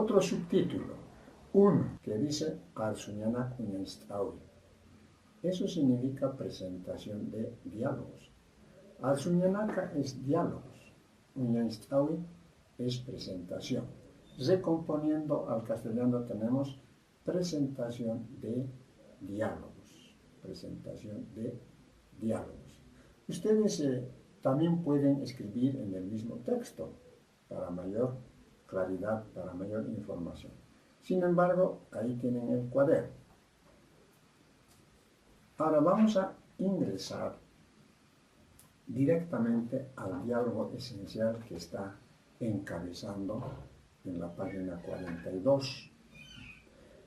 Otro subtítulo, uno que dice Arsuñana Kuñanstraui. Eso significa presentación de diálogos. Arsuñanaka es diálogos, Kuñanstraui es presentación. Recomponiendo al castellano tenemos presentación de diálogos. Presentación de diálogos. Ustedes también pueden escribir en el mismo texto para mayor claridad, para mayor información. Sin embargo, ahí tienen el cuaderno. Ahora vamos a ingresar directamente al diálogo esencial que está encabezando en la página 42.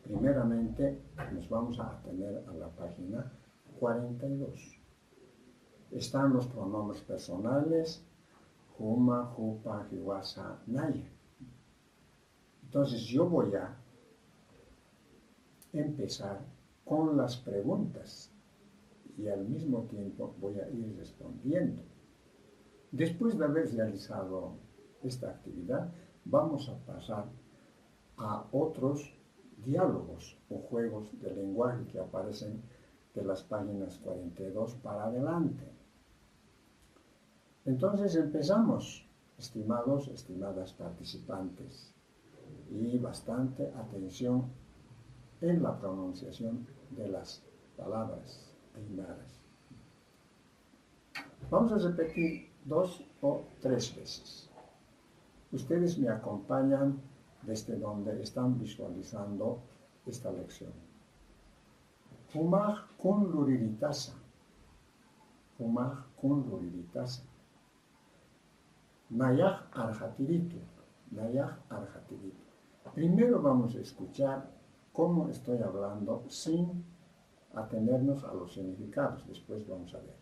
Primeramente nos vamos a atener a la página 42. Están los pronombres personales, huma, hupa, hiwasa, naya. Entonces yo voy a empezar con las preguntas y al mismo tiempo voy a ir respondiendo. Después de haber realizado esta actividad, vamos a pasar a otros diálogos o juegos de lenguaje que aparecen de las páginas 42 para adelante. Entonces empezamos, estimados, estimadas participantes, y bastante atención en la pronunciación de las palabras aymaras. Vamos a repetir 2 o 3 veces. Ustedes me acompañan desde donde están visualizando esta lección. Humaj kun luriritasa. Humaj kun luriritasa. Nayaj arjatiritu. Nayaj arjatiritu. Primero vamos a escuchar cómo estoy hablando sin atenernos a los significados. Después vamos a ver.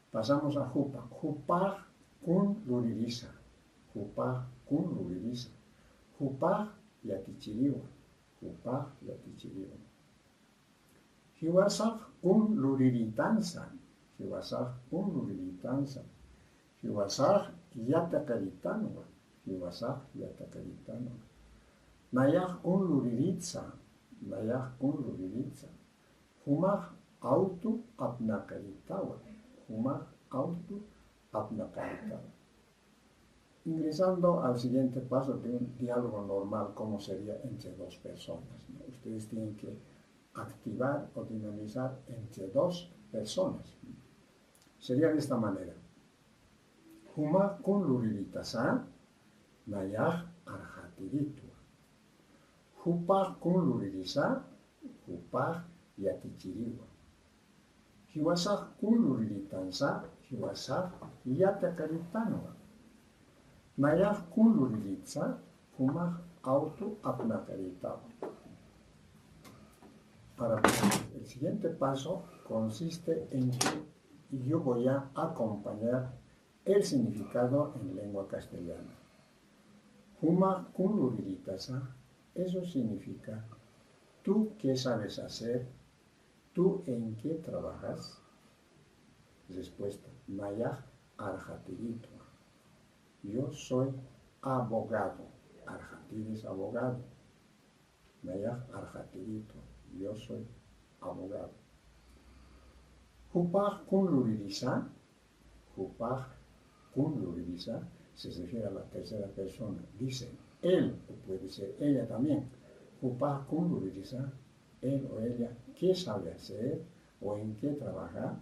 Pasamos a Jupa. Jupaj kun luririsa. Jupaj kun luririsa. Jupaj yatichiriwa. Jupaj yatichiriwa. Hiwasaj kun luriritansa. Hiwasaj kun luriritansa. Hiwasaj yatakaritanwa. Hiwasaj yatakaritanwa. Nayaj kun luriritsa. Nayaj kun luriritsa. Humaj autu apnakaritawa. Humaj autu apnakaritawa. Ingresando al siguiente paso de un diálogo normal, como sería entre dos personas, ¿no? Ustedes tienen que activar o dinamizar entre dos personas. Sería de esta manera. Huma kun luriritasa, nayaj arjatiritua. Hupaj kun luririsa, hupaj yatichiriwa. Hiwasaj kun luriritansa, hiwasaj yatakaritanwa. Nayaj kun luriritsa, humaj autu apnakaritawa. Ahora, el siguiente paso consiste en que yo voy a acompañar el significado en lengua castellana. Huma kun luriritasa, eso significa, ¿tú qué sabes hacer? ¿Tú en qué trabajas? Respuesta, Nayaj arjatiritua. Yo soy abogado. Arjatir es abogado. Nayaj arjatiritua. Yo soy abogado. Hupaj kun luririsa. Hupaj kun luririsa se refiere a la tercera persona. Dice él, o puede ser ella también. Hupaj kun luririsa. Él o ella, ¿qué sabe hacer o en qué trabaja?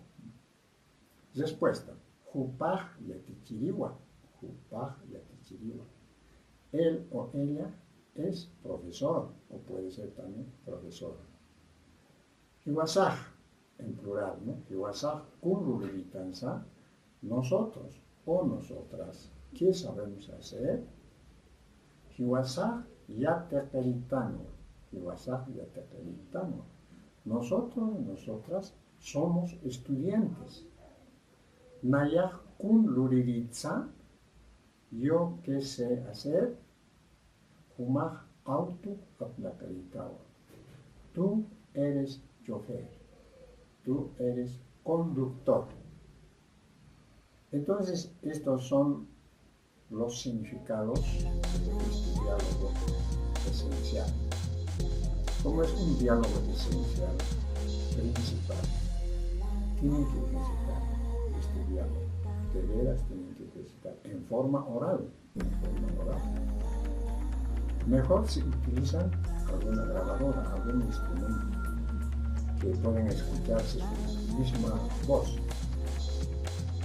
Respuesta. Hupaj yatichiriwa. Hupaj yatichiriwa. Él o ella es profesor, o puede ser también profesora. Hiwasaj, en plural, ¿no? Hiwasaj kun luriritansa, nosotros o nosotras, ¿qué sabemos hacer? Hiwasaj yatakaritanwa. Hiwasaj yatakaritanwa. Nosotros, nosotras, somos estudiantes. Nayaj kun luriritsa, yo qué sé hacer. Humaj autu apnakaritawa. Tú eres chofer. Tú eres conductor. Entonces, estos son los significados de este diálogo esencial. Como es un diálogo esencial, principal, tienen que ejercitar este diálogo. De veras tienen que ejercitar en forma oral. Mejor si utilizan alguna grabadora, algún instrumento que pueden escucharse su misma voz.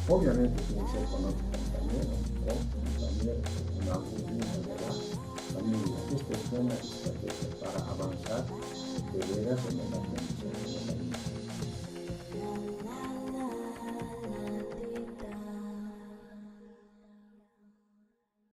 Obviamente tiene que ser con otro compañero o compañero con algún miembro de la familia. Esta es buena estrategia para avanzar de veras en el aprendizaje.